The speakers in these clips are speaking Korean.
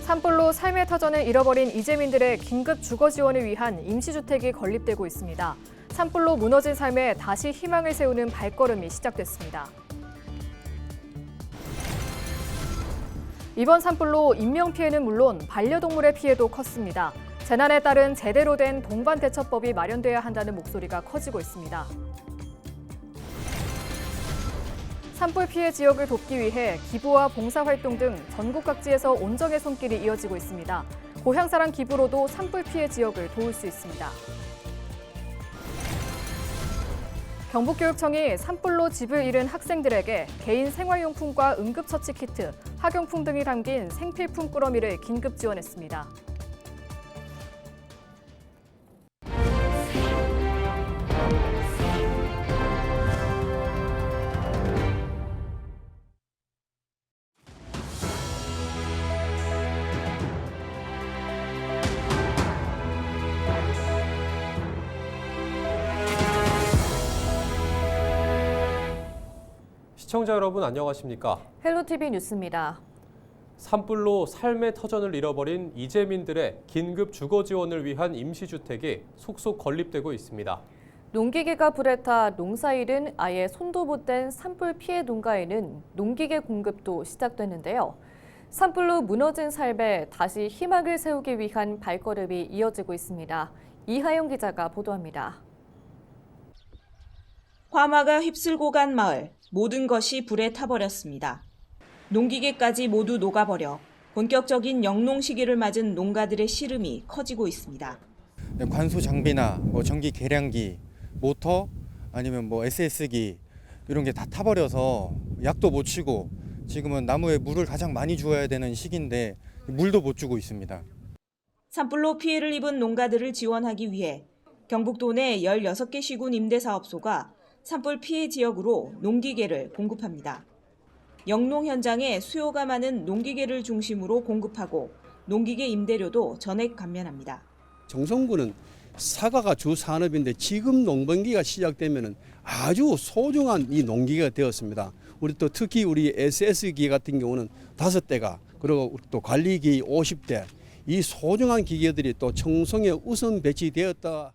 산불로 삶의 터전을 잃어버린 이재민들의 긴급 주거 지원을 위한 임시주택이 건립되고 있습니다. 산불로 무너진 삶에 다시 희망을 세우는 발걸음이 시작됐습니다. 이번 산불로 인명피해는 물론 반려동물의 피해도 컸습니다. 재난에 따른 제대로 된 동반대처법이 마련돼야 한다는 목소리가 커지고 있습니다. 산불 피해 지역을 돕기 위해 기부와 봉사활동 등 전국 각지에서 온정의 손길이 이어지고 있습니다. 고향사랑 기부로도 산불 피해 지역을 도울 수 있습니다. 경북교육청이 산불로 집을 잃은 학생들에게 개인 생활용품과 응급처치 키트, 학용품 등이 담긴 생필품 꾸러미를 긴급 지원했습니다. 시청자 여러분 안녕하십니까? 헬로티비 뉴스입니다. 산불로 삶의 터전을 잃어버린 이재민들의 긴급 주거 지원을 위한 임시주택이 속속 건립되고 있습니다. 농기계가 불에 타 농사일은 아예 손도 못 댄 산불 피해 농가에는 농기계 공급도 시작됐는데요. 산불로 무너진 삶에 다시 희망을 세우기 위한 발걸음이 이어지고 있습니다. 이하영 기자가 보도합니다. 화마가 휩쓸고 간 마을, 모든 것이 불에 타버렸습니다. 농기계까지 모두 녹아버려 본격적인 영농 시기를 맞은 농가들의 시름이 커지고 있습니다. 관수 장비나 전기 계량기, 모터 아니면 SS기 이런 게 다 타버려서 약도 못 치고 지금은 나무에 물을 가장 많이 주어야 되는 시기인데 물도 못 주고 있습니다. 산불로 피해를 입은 농가들을 지원하기 위해 경북도 내 16개 시군 임대사업소가 산불 피해 지역으로 농기계를 공급합니다. 영농 현장에 수요가 많은 농기계를 중심으로 공급하고 농기계 임대료도 전액 감면합니다. 정성군은 사과가 주 산업인데 지금 농번기가 시작되면 아주 소중한 이 농기계가 되었습니다. 우리 또 특히 우리 SS기 같은 경우는 5대가 그리고 또 관리기 50대 이 소중한 기계들이 또 청송에 우선 배치되었다.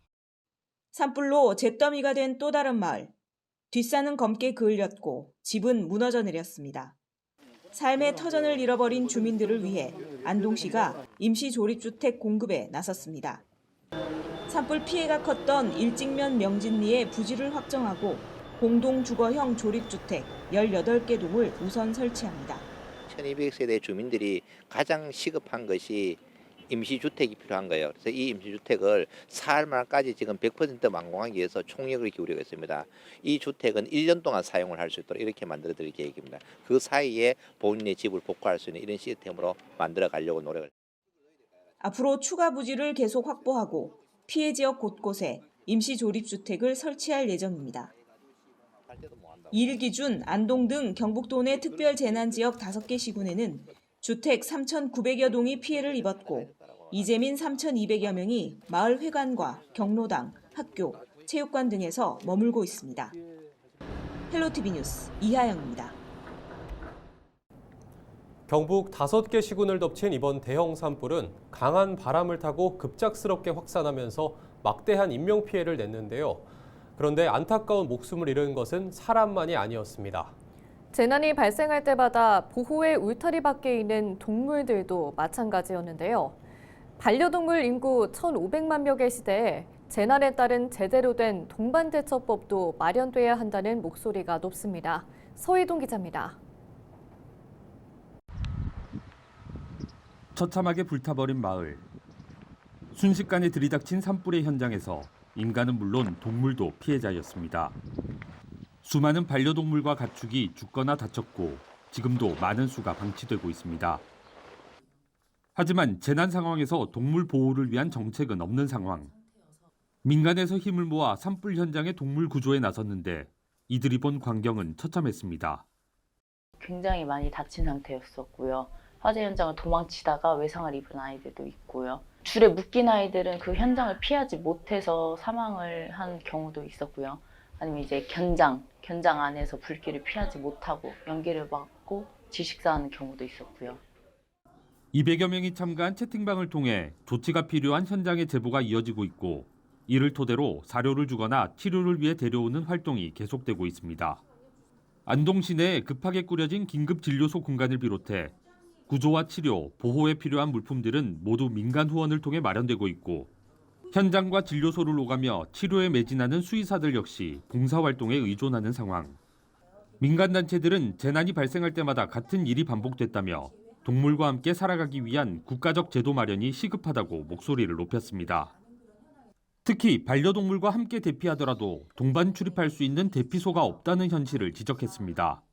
산불로 잿더미가 된 또 다른 마을. 뒷산은 검게 그을렸고 집은 무너져 내렸습니다. 삶의 터전을 잃어버린 주민들을 위해 안동시가 임시조립주택 공급에 나섰습니다. 산불 피해가 컸던 일직면 명진리의 부지를 확정하고 공동주거형 조립주택 18개 동을 우선 설치합니다. 1200세대 주민들이 가장 시급한 것이 임시주택이 필요한 거예요. 그래서 이 임시주택을 사할 만까지 지금 100% 완공하기 위해서 총력을 기울이고 있습니다. 이 주택은 1년 동안 사용을 할 수 있도록 이렇게 만들어 드릴 계획입니다. 그 사이에 본인의 집을 복구할 수 있는 이런 시스템으로 만들어 가려고 노력을. 앞으로 추가 부지를 계속 확보하고 피해 지역 곳곳에 임시조립주택을 설치할 예정입니다. 2일 기준 안동 등 경북도 내 특별재난지역 5개 시군에는 주택 3,900여 동이 피해를 입었고 이재민 3,200여 명이 마을 회관과 경로당, 학교, 체육관 등에서 머물고 있습니다. 헬로티비 뉴스 이하영입니다. 경북 5개 시군을 덮친 이번 대형 산불은 강한 바람을 타고 급작스럽게 확산하면서 막대한 인명피해를 냈는데요. 그런데 안타까운 목숨을 잃은 것은 사람만이 아니었습니다. 재난이 발생할 때마다 보호의 울타리 밖에 있는 동물들도 마찬가지였는데요. 반려동물 인구 1,500만 명의 시대에 재난에 따른 제대로 된 동반대처법도 마련돼야 한다는 목소리가 높습니다. 서희동 기자입니다. 처참하게 불타버린 마을. 순식간에 들이닥친 산불의 현장에서 인간은 물론 동물도 피해자였습니다. 수많은 반려동물과 가축이 죽거나 다쳤고 지금도 많은 수가 방치되고 있습니다. 하지만 재난 상황에서 동물 보호를 위한 정책은 없는 상황. 민간에서 힘을 모아 산불 현장의 동물 구조에 나섰는데 이들이 본 광경은 처참했습니다. 굉장히 많이 다친 상태였었고요. 화재 현장을 도망치다가 외상을 입은 아이들도 있고요. 줄에 묶인 아이들은 그 현장을 피하지 못해서 사망을 한 경우도 있었고요. 아니면 이제 견장 안에서 불길을 피하지 못하고 연기를 맞고 질식사하는 경우도 있었고요. 200여 명이 참가한 채팅방을 통해 조치가 필요한 현장의 제보가 이어지고 있고 이를 토대로 사료를 주거나 치료를 위해 데려오는 활동이 계속되고 있습니다. 안동 시내에 급하게 꾸려진 긴급진료소 공간을 비롯해 구조와 치료, 보호에 필요한 물품들은 모두 민간 후원을 통해 마련되고 있고 현장과 진료소를 오가며 치료에 매진하는 수의사들 역시 봉사활동에 의존하는 상황. 민간단체들은 재난이 발생할 때마다 같은 일이 반복됐다며 동물과 함께 살아가기 위한 국가적 제도 마련이 시급하다고 목소리를 높였습니다. 특히 반려동물과 함께 대피하더라도 동반 출입할 수 있는 대피소가 없다는 현실을 지적했습니다.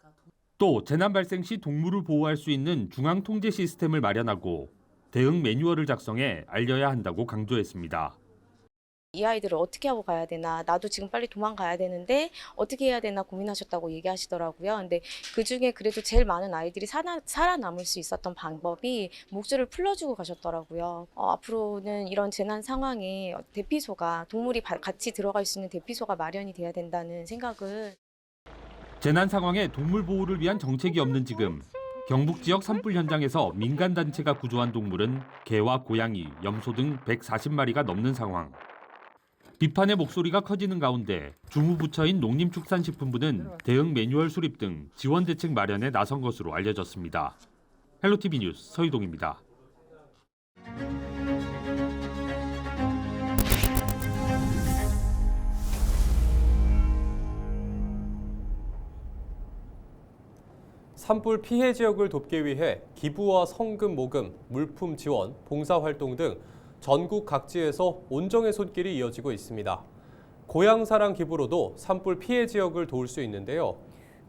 또 재난 발생 시 동물을 보호할 수 있는 중앙 통제 시스템을 마련하고 대응 매뉴얼을 작성해 알려야 한다고 강조했습니다. 이 아이들을 어떻게 하고 가야 되나, 나도 지금 빨리 도망가야 되는데 어떻게 해야 되나 고민하셨다고 얘기하시더라고요. 근데 그중에 그래도 제일 많은 아이들이 살아남을 수 있었던 방법이 목줄을 풀어주고 가셨더라고요. 앞으로는 이런 재난 상황에 대피소가, 동물이 같이 들어갈 수 있는 대피소가 마련이 돼야 된다는 생각을. 재난 상황에 동물 보호를 위한 정책이 없는 지금 경북 지역 산불 현장에서 민간단체가 구조한 동물은 개와 고양이, 염소 등 140마리가 넘는 상황. 비판의 목소리가 커지는 가운데 주무부처인 농림축산식품부는 대응 매뉴얼 수립 등 지원 대책 마련에 나선 것으로 알려졌습니다. 헬로티비 뉴스 서희동입니다. 산불 피해 지역을 돕기 위해 기부와 성금 모금, 물품 지원, 봉사활동 등 전국 각지에서 온정의 손길이 이어지고 있습니다. 고향사랑 기부로도 산불 피해 지역을 도울 수 있는데요.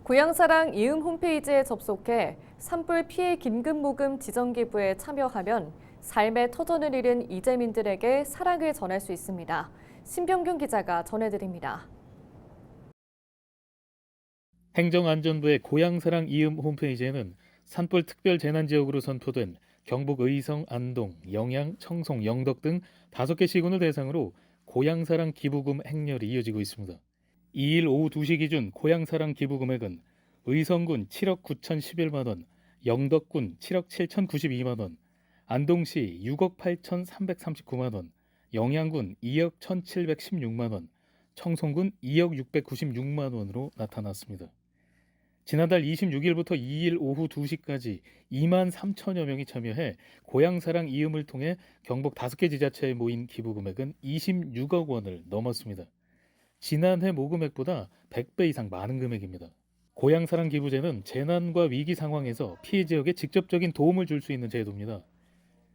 고향사랑 이음 홈페이지에 접속해 산불 피해 긴급 모금 지정 기부에 참여하면 삶의 터전을 잃은 이재민들에게 사랑을 전할 수 있습니다. 신병균 기자가 전해드립니다. 행정안전부의 고향사랑 이음 홈페이지에는 산불 특별 재난지역으로 선포된 경북 의성, 안동, 영양, 청송, 영덕 등 5개 시군을 대상으로 고향사랑 기부금 행렬이 이어지고 있습니다. 2일 오후 2시 기준 고향사랑 기부 금액은 의성군 7억 9,011만 원, 영덕군 7억 7,092만 원, 안동시 6억 8,339만 원, 영양군 2억 1,716만 원, 청송군 2억 696만 원으로 나타났습니다. 지난달 26일부터 2일 오후 2시까지 2만 3천여 명이 참여해 고향사랑 이음을 통해 경북 5개 지자체에 모인 기부 금액은 26억 원을 넘었습니다. 지난해 모금액보다 100배 이상 많은 금액입니다. 고향사랑 기부제는 재난과 위기 상황에서 피해 지역에 직접적인 도움을 줄 수 있는 제도입니다.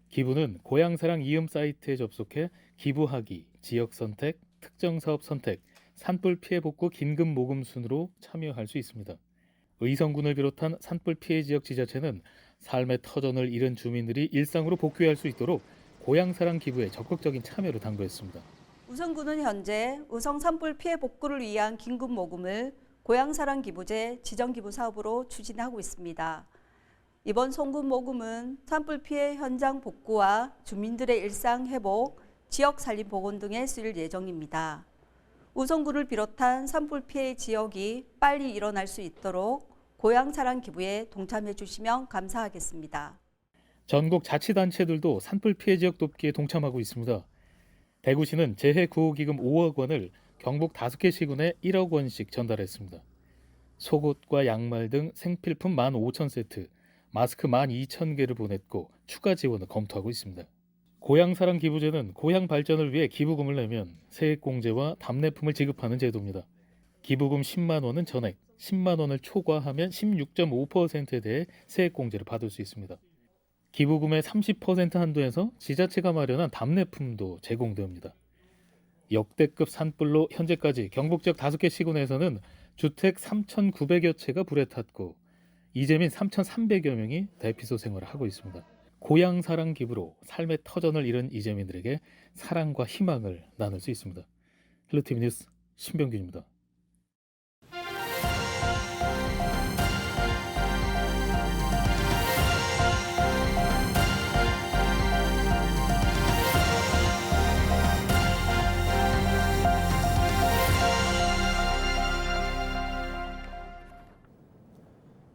기부는 고향사랑 이음 사이트에 접속해 기부하기, 지역 선택, 특정 사업 선택, 산불 피해 복구 긴급 모금 순으로 참여할 수 있습니다. 의성군을 비롯한 산불 피해 지역 지자체는 삶의 터전을 잃은 주민들이 일상으로 복귀할 수 있도록 고향사랑 기부에 적극적인 참여를 당부했습니다. 의성군은 현재 의성 산불 피해 복구를 위한 긴급 모금을 고향사랑 기부제 지정기부 사업으로 추진하고 있습니다. 이번 송금 모금은 산불 피해 현장 복구와 주민들의 일상 회복, 지역 산림 복원 등에 쓰일 예정입니다. 의성군을 비롯한 산불 피해 지역이 빨리 일어날 수 있도록 고향사랑 기부에 동참해 주시면 감사하겠습니다. 전국 자치단체들도 산불 피해 지역 돕기에 동참하고 있습니다. 대구시는 재해구호기금 5억 원을 경북 5개 시군에 1억 원씩 전달했습니다. 속옷과 양말 등 생필품 15,000세트, 마스크 12,000개를 보냈고 추가 지원을 검토하고 있습니다. 고향사랑 기부제는 고향 발전을 위해 기부금을 내면 세액공제와 답례품을 지급하는 제도입니다. 기부금 10만 원은 전액, 10만 원을 초과하면 16.5%에 대해 세액공제를 받을 수 있습니다. 기부금의 30% 한도에서 지자체가 마련한 답례품도 제공됩니다. 역대급 산불로 현재까지 경북 지역 5개 시군에서는 주택 3,900여 채가 불에 탔고 이재민 3,300여 명이 대피소 생활을 하고 있습니다. 고향사랑 기부로 삶의 터전을 잃은 이재민들에게 사랑과 희망을 나눌 수 있습니다. 헬로티비 뉴스 신병균입니다.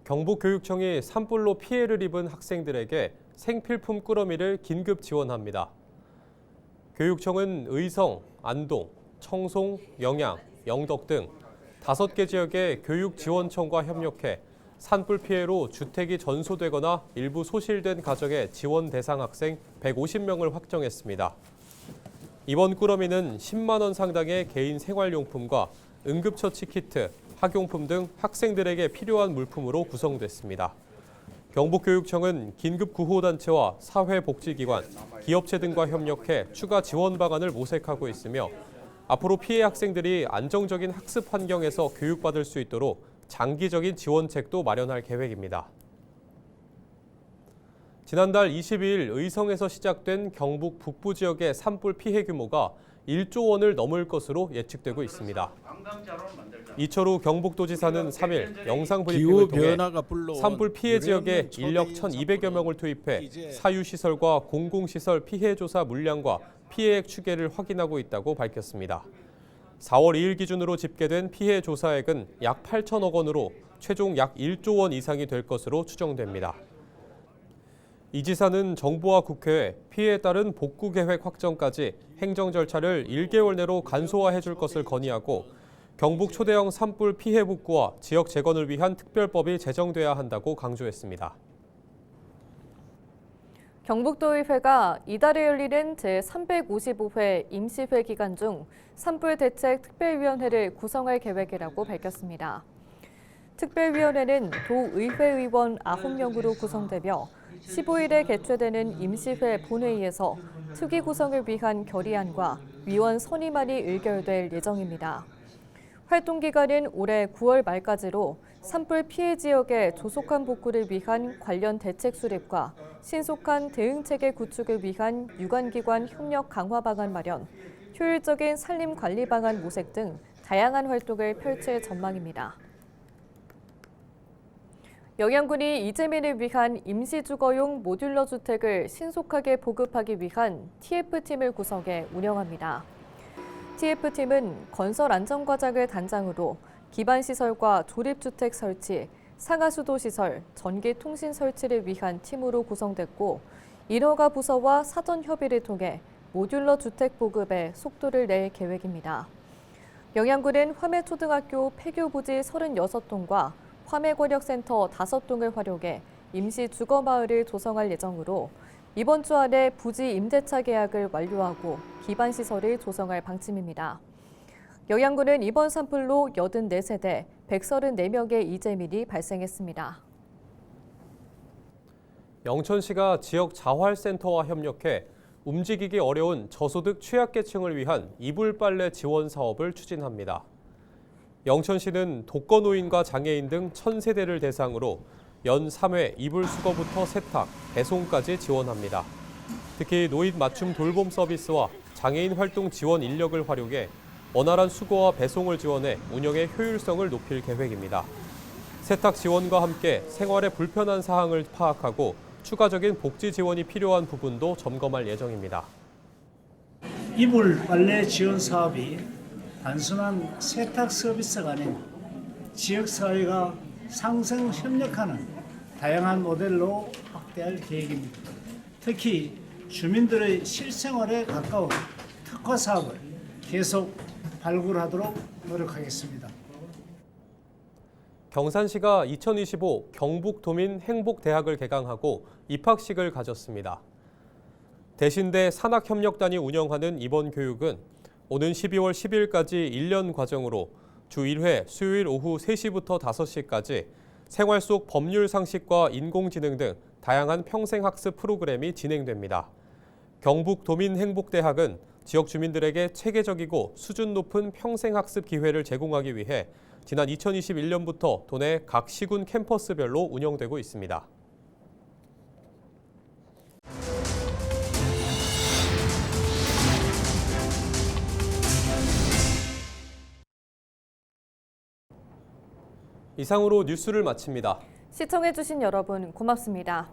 경북교육청이 산불로 피해를 입은 학생들에게 생필품 꾸러미를 긴급 지원합니다. 교육청은 의성, 안동, 청송, 영양, 영덕 등 5개 지역의 교육지원청과 협력해 산불 피해로 주택이 전소되거나 일부 소실된 가정의 지원 대상 학생 150명을 확정했습니다. 이번 꾸러미는 10만 원 상당의 개인 생활용품과 응급처치 키트, 학용품 등 학생들에게 필요한 물품으로 구성됐습니다. 경북교육청은 긴급구호단체와 사회복지기관, 기업체 등과 협력해 추가 지원 방안을 모색하고 있으며 앞으로 피해 학생들이 안정적인 학습 환경에서 교육받을 수 있도록 장기적인 지원책도 마련할 계획입니다. 지난달 22일 의성에서 시작된 경북 북부 지역의 산불 피해 규모가 1조 원을 넘을 것으로 예측되고 있습니다. 이철우 경북도지사는 3일 영상 브리핑을 통해 산불 피해 지역에 인력 1,200여 명을 투입해 사유시설과 공공시설 피해 조사 물량과 피해액 추계를 확인하고 있다고 밝혔습니다. 4월 2일 기준으로 집계된 피해 조사액은 약 8천억 원으로 최종 약 1조 원 이상이 될 것으로 추정됩니다. 이 지사는 정부와 국회에 피해에 따른 복구 계획 확정까지 행정 절차를 1개월 내로 간소화해 줄 것을 건의하고 경북 초대형 산불 피해 복구와 지역 재건을 위한 특별법이 제정돼야 한다고 강조했습니다. 경북도의회가 이달에 열리는 제355회 임시회 기간 중 산불대책특별위원회를 구성할 계획이라고 밝혔습니다. 특별위원회는 도의회의원 9명으로 구성되며 15일에 개최되는 임시회 본회의에서 특위 구성을 위한 결의안과 위원 선임안이 의결될 예정입니다. 활동 기간은 올해 9월 말까지로 산불 피해 지역의 조속한 복구를 위한 관련 대책 수립과 신속한 대응체계 구축을 위한 유관기관 협력 강화 방안 마련, 효율적인 산림 관리 방안 모색 등 다양한 활동을 펼칠 전망입니다. 영양군이 이재민을 위한 임시주거용 모듈러 주택을 신속하게 보급하기 위한 TF팀을 구성해 운영합니다. TF팀은 건설 안전과장을 단장으로 기반시설과 조립주택 설치, 상하수도 시설, 전기통신 설치를 위한 팀으로 구성됐고 인허가 부서와 사전 협의를 통해 모듈러 주택 보급에 속도를 낼 계획입니다. 영양군은 화매초등학교 폐교부지 36동과 화매권역센터 5동을 활용해 임시 주거마을을 조성할 예정으로 이번 주 안에 부지 임대차 계약을 완료하고 기반시설을 조성할 방침입니다. 영양군은 이번 산불로 84세대 134명의 이재민이 발생했습니다. 영천시가 지역 자활센터와 협력해 움직이기 어려운 저소득 취약계층을 위한 이불 빨래 지원 사업을 추진합니다. 영천시는 독거노인과 장애인 등 1,000세대를 대상으로 연 3회 이불 수거부터 세탁, 배송까지 지원합니다. 특히 노인 맞춤 돌봄 서비스와 장애인 활동 지원 인력을 활용해 원활한 수거와 배송을 지원해 운영의 효율성을 높일 계획입니다. 세탁 지원과 함께 생활에 불편한 사항을 파악하고 추가적인 복지 지원이 필요한 부분도 점검할 예정입니다. 이불 빨래 지원 사업이 단순한 세탁 서비스가 아닌 지역사회가 상생 협력하는 다양한 모델로 확대할 계획입니다. 특히 주민들의 실생활에 가까운 특화 사업을 계속 발굴하도록 노력하겠습니다. 경산시가 2025 경북도민 행복대학을 개강하고 입학식을 가졌습니다. 대신대 산학협력단이 운영하는 이번 교육은 오는 12월 10일까지 1년 과정으로 주 1회 수요일 오후 3시부터 5시까지 생활 속 법률 상식과 인공지능 등 다양한 평생학습 프로그램이 진행됩니다. 경북도민행복대학은 지역 주민들에게 체계적이고 수준 높은 평생학습 기회를 제공하기 위해 지난 2021년부터 도내 각 시군 캠퍼스별로 운영되고 있습니다. 이상으로 뉴스를 마칩니다. 시청해주신 여러분 고맙습니다.